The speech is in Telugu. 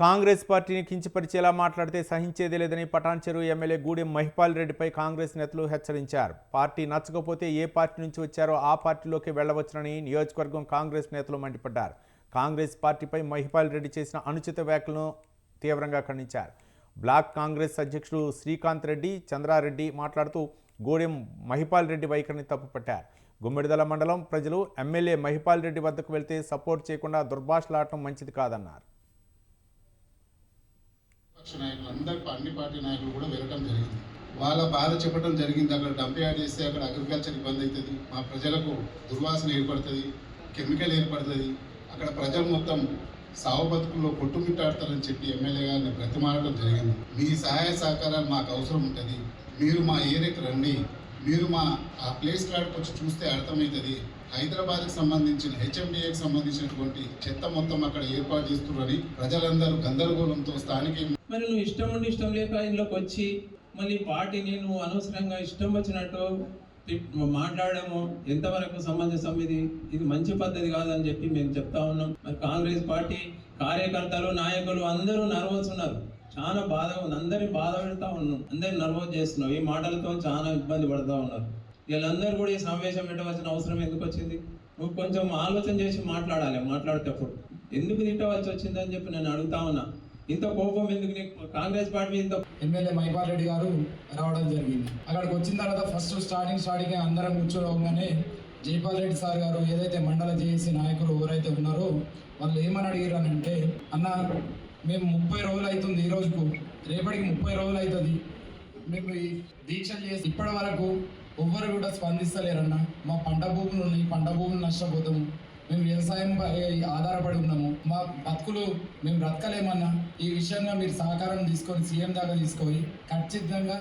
కాంగ్రెస్ పార్టీని కించపరిచేలా మాట్లాడితే సహించేదే లేదని పటాన్చెరు ఎమ్మెల్యే గూడెం మహిపాల్ రెడ్డిపై కాంగ్రెస్ నేతలు హెచ్చరించారు. పార్టీ నచ్చకపోతే ఏ పార్టీ నుంచి వచ్చారో ఆ పార్టీలోకి వెళ్లవచ్చునని నియోజకవర్గం కాంగ్రెస్ నేతలు మండిపడ్డారు. కాంగ్రెస్ పార్టీపై మహిపాల్ రెడ్డి చేసిన అనుచిత వ్యాఖ్యలను తీవ్రంగా ఖండించారు. బ్లాక్ కాంగ్రెస్ అధ్యక్షుడు శ్రీకాంత్ రెడ్డి, చంద్రారెడ్డి మాట్లాడుతూ గూడెం మహిపాల్ రెడ్డి వైఖరిని తప్పుపట్టారు. గుమ్మిడిదల మండలం ప్రజలు ఎమ్మెల్యే మహిపాల్ రెడ్డి వద్దకు వెళ్తే సపోర్ట్ చేయకుండా దుర్భాషలాడటం మంచిది కాదన్నారు. నాయకులు అన్ని పార్టీ నాయకులు కూడా వెళ్ళడం జరిగింది. వాళ్ళ బాధ చెప్పడం జరిగింది. అక్కడ డంప్ యార్డ్ చేస్తే అక్కడ అగ్రికల్చర్ ఇబ్బంది అవుతుంది, మా ప్రజలకు దుర్వాసన ఏర్పడుతుంది, కెమికల్ ఏర్పడుతుంది, అక్కడ ప్రజలు మొత్తం సాగు బతుకుల్లో కొట్టుమిట్టాడతారని చెప్పి ఎమ్మెల్యే గారిని బ్రతిమాడటం జరిగింది. మీ సహాయ సహకారాలు మాకు అవసరం ఉంటుంది, మీరు మా ఏరియాకి రండి, మీరు మా ఆ ప్లేస్ కాడికి వచ్చి చూస్తే అర్థమవుతుంది. హైదరాబాద్కి సంబంధించిన హెచ్ఎండిఏకి సంబంధించినటువంటి చెత్త మొత్తం అక్కడ ఏర్పాటు చేస్తున్నారని ప్రజలందరూ గందరగోళంతో స్థానిక మరి నువ్వు ఇష్టం ఉండి ఇష్టం లేక ఇంట్లోకి వచ్చి మళ్ళీ పార్టీని నువ్వు అనవసరంగా ఇష్టం వచ్చినట్టు మాట్లాడము ఎంతవరకు సమంజసం? ఇది మంచి పద్ధతి కాదని చెప్పి మేము చెప్తా ఉన్నాం. మరి కాంగ్రెస్ పార్టీ కార్యకర్తలు, నాయకులు అందరూ నర్వస్ ఉన్నారు. చాలా బాధ ఉంది, అందరినీ బాధ పెడతా ఉన్నాం, అందరినీ నర్వస్ చేస్తున్నాం. ఈ మాటలతో చాలా ఇబ్బంది పడుతూ ఉన్నారు. వీళ్ళందరూ కూడా ఈ సమావేశం పెట్టవలసిన అవసరం ఎందుకు వచ్చింది? నువ్వు కొంచెం ఆలోచన చేసి మాట్లాడాలి. మాట్లాడేటప్పుడు ఎందుకు తిట్టవలసి వచ్చిందని చెప్పి నేను అడుగుతా ఉన్నా. ఇంత కోపం ఎందుకు నీకు కాంగ్రెస్ పార్టీ? ఇంత ఎమ్మెల్యే మహిపాల్ రెడ్డి గారు రావడం జరిగింది. అక్కడికి వచ్చిన తర్వాత ఫస్ట్ స్టార్టింగ్ అందరం కూర్చోగానే జైపాల్ రెడ్డి సార్ గారు ఏదైతే మండల జేఏసీ నాయకులు ఎవరైతే ఉన్నారో వాళ్ళు ఏమని అడిగారు అని అంటే, అన్న మేము 30 రోజులు అవుతుంది, ఈ రోజుకు రేపటికి 30 రోజులు అవుతుంది, మేము ఈ దీక్షలు చేసి ఇప్పటి వరకు ఎవ్వరు కూడా స్పందిస్తలేరన్న. మా పంట భూములు ఉన్నాయి, పంట భూములు నష్టపోతాము, మేము వ్యవసాయం ఆధారపడి ఉన్నాము, మా బతుకులు మేము బ్రతకలేమన్నా. ఈ విషయంగా మీరు సహకారం తీసుకొని సీఎం దాకా తీసుకొని ఖచ్చితంగా